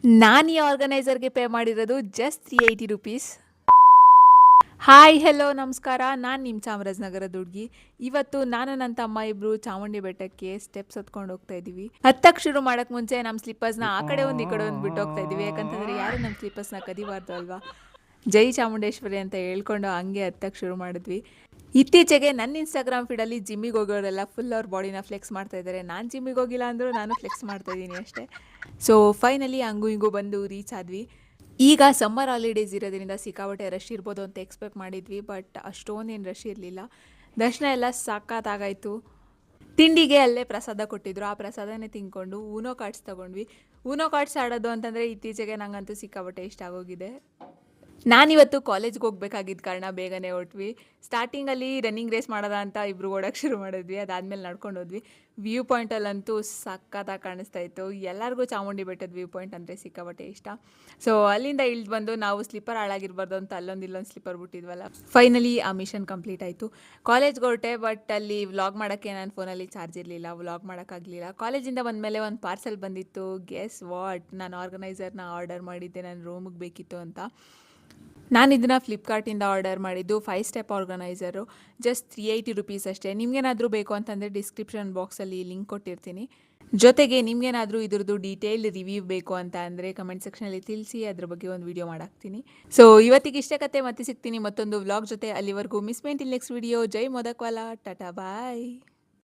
ನಾನು ಈ ಆರ್ಗನೈಸರ್ಗೆ ಪೇ ಮಾಡಿರೋದು ಜಸ್ಟ್ 380 ರುಪೀಸ್. ಹಾಯ್ ಹೆಲೋ ನಮಸ್ಕಾರ, ನಾನು ನಿಮ್ಮ ಚಾಮರಾಜನಗರದ ಹುಡುಗಿ. ಇವತ್ತು ನಾನು ನನ್ನ ತಮ್ಮ ಇಬ್ಬರು ಚಾಮುಂಡಿ ಬೆಟ್ಟಕ್ಕೆ ಸ್ಟೆಪ್ಸ್ ಹತ್ಕೊಂಡು ಹೋಗ್ತಾ ಇದ್ದೀವಿ. ಹತ್ತಕ್ಕೆ ಶುರು ಮಾಡೋಕ್ಕೆ ಮುಂಚೆ ನಮ್ಮ ಸ್ಲಿಪ್ಪರ್ಸ್ನ ಆ ಕಡೆ ಒಂದು ಈ ಕಡೆ ಒಂದು ಬಿಟ್ಟು ಹೋಗ್ತಾ ಇದ್ದೀವಿ. ಯಾಕಂತಂದರೆ ಯಾರು ನಮ್ಮ ಸ್ಲಿಪ್ಪರ್ಸ್ನ ಕದಿಬಾರ್ದು ಅಲ್ವಾ. ಜೈ ಚಾಮುಂಡೇಶ್ವರಿ ಅಂತ ಹೇಳ್ಕೊಂಡು ಹಂಗೆ ಹತ್ತಕ್ಕೆ ಶುರು ಮಾಡಿದ್ವಿ. ಇತ್ತೀಚೆಗೆ ನನ್ನ ಇನ್ಸ್ಟಾಗ್ರಾಮ್ ಫೀಡಲ್ಲಿ ಜಿಮ್ಮಿಗೆ ಹೋಗೋರೆಲ್ಲ ಫುಲ್ ಅವ್ರ ಬಾಡಿನ ಫ್ಲೆಕ್ಸ್ ಮಾಡ್ತಾ ಇದ್ದಾರೆ. ನಾನು ಜಿಮ್ಮಿಗೆ ಹೋಗಿಲ್ಲ ಅಂದರೂ ನಾನು ಫ್ಲೆಕ್ಸ್ ಮಾಡ್ತಾ ಇದ್ದೀನಿ ಅಷ್ಟೇ. ಸೊ ಫೈನಲಿ ಹಂಗೂ ಹಿಂಗೂ ಬಂದು ರೀಚ್ ಆದ್ವಿ. ಈಗ ಸಮ್ಮರ್ ಹಾಲಿಡೇಸ್ ಇರೋದ್ರಿಂದ ಸಿಕ್ಕಾಪಟ್ಟೆ ರಶ್ ಇರ್ಬೋದು ಅಂತ ಎಕ್ಸ್ಪೆಕ್ಟ್ ಮಾಡಿದ್ವಿ, ಬಟ್ ಅಷ್ಟೊಂದೇನು ರಶ್ ಇರಲಿಲ್ಲ. ದರ್ಶನ ಎಲ್ಲ ಸಖತ್ತಾಗಾಯಿತು. ತಿಂಡಿಗೆ ಅಲ್ಲೇ ಪ್ರಸಾದ ಕೊಟ್ಟಿದ್ರು, ಆ ಪ್ರಸಾದನೇ ತಿಂದ್ಕೊಂಡು ಊನೋ ಕಾರ್ಡ್ಸ್ ತೊಗೊಂಡ್ವಿ. ಊನೋ ಕಾರ್ಡ್ಸ್ ಆಡೋದು ಅಂತಂದರೆ ಇತ್ತೀಚೆಗೆ ನಂಗಂತೂ ಸಿಕ್ಕಾಪಟ್ಟೆ ಇಷ್ಟ ಆಗೋಗಿದೆ. ನಾನಿವತ್ತು ಕಾಲೇಜ್ಗೆ ಹೋಗ್ಬೇಕಾಗಿದ್ದ ಕಾರಣ ಬೇಗನೆ ಹೊರಟ್ವಿ. ಸ್ಟಾರ್ಟಿಂಗಲ್ಲಿ ರನ್ನಿಂಗ್ ರೇಸ್ ಮಾಡೋದ ಅಂತ ಇಬ್ರು ಓಡೋಕ್ಕೆ ಶುರು ಮಾಡಿದ್ವಿ. ಅದಾದಮೇಲೆ ನಡ್ಕೊಂಡು ಹೋದ್ವಿ. ವ್ಯೂ ಪಾಯಿಂಟಲ್ಲಂತೂ ಸಖತ್ತಾಗಿ ಕಾಣಿಸ್ತಾ ಇತ್ತು. ಎಲ್ಲರಿಗೂ ಚಾಮುಂಡಿ ಬೆಟ್ಟದ ವ್ಯೂ ಪಾಯಿಂಟ್ ಅಂದರೆ ಸಿಕ್ಕಾಪಟ್ಟೆ ಇಷ್ಟ. ಸೊ ಅಲ್ಲಿಂದ ಇಳಿದು ಬಂದು ನಾವು ಸ್ಲಿಪ್ಪರ್ ಹಾಳಾಗಿರ್ಬಾರ್ದು ಅಂತ ಇಲ್ಲೊಂದು ಸ್ಲಿಪ್ಪರ್ ಬಿಟ್ಟಿದ್ವಲ್ಲ. ಫೈನಲಿ ಆ ಮಿಷನ್ ಕಂಪ್ಲೀಟ್ ಆಯಿತು. ಕಾಲೇಜ್ಗೆ ಹೊರಟೆ, ಬಟ್ ಅಲ್ಲಿ ವ್ಲಾಗ್ ಮಾಡೋಕ್ಕೆ ನನ್ನ ಫೋನಲ್ಲಿ ಚಾರ್ಜ್ ಇರಲಿಲ್ಲ, ವ್ಲಾಗ್ ಮಾಡೋಕ್ಕಾಗಲಿಲ್ಲ. ಕಾಲೇಜಿಂದ ಬಂದಮೇಲೆ ಒಂದು ಪಾರ್ಸೆಲ್ ಬಂದಿತ್ತು. ಗೆಸ್ ವಾಟ್, ನಾನು ಆರ್ಗನೈಸರ್ನ ಆರ್ಡರ್ ಮಾಡಿದ್ದೆ ನನ್ನ ರೂಮಿಗೆ ಬೇಕಿತ್ತು ಅಂತ. ನಾನು ಇದನ್ನು ಫ್ಲಿಪ್ಕಾರ್ಟಿಂದ ಆರ್ಡರ್ ಮಾಡಿದ್ದು 5 ಸ್ಟೆಪ್ ಆರ್ಗನೈಸರು. ಜಸ್ಟ್ 380 ರುಪೀಸ್ ಅಷ್ಟೇ. ನಿಮಗೇನಾದರೂ ಬೇಕು ಅಂತಂದರೆ ಡಿಸ್ಕ್ರಿಪ್ಷನ್ ಬಾಕ್ಸಲ್ಲಿ ಲಿಂಕ್ ಕೊಟ್ಟಿರ್ತೀನಿ. ಜೊತೆಗೆ ನಿಮಗೇನಾದರೂ ಇದ್ರದ್ದು ಡೀಟೇಲ್ ರಿವ್ಯೂ ಬೇಕು ಅಂತ ಅಂದರೆ ಕಮೆಂಟ್ ಸೆಕ್ಷನಲ್ಲಿ ತಿಳಿಸಿ, ಅದ್ರ ಬಗ್ಗೆ ಒಂದು ವಿಡಿಯೋ ಮಾಡಾಕ್ತೀನಿ. ಸೊ ಇವತ್ತಿಗೆ ಇಷ್ಟೇ ಕತೆ, ಮತ್ತೆ ಸಿಗ್ತೀನಿ ಮತ್ತೊಂದು ವ್ಲಾಗ್ ಜೊತೆ. ಅಲ್ಲಿವರೆಗೂ miss me till next video. ಜೈ ಮೊದಕ್ವಾಲ, ಟಾಟಾ ಬಾಯ್.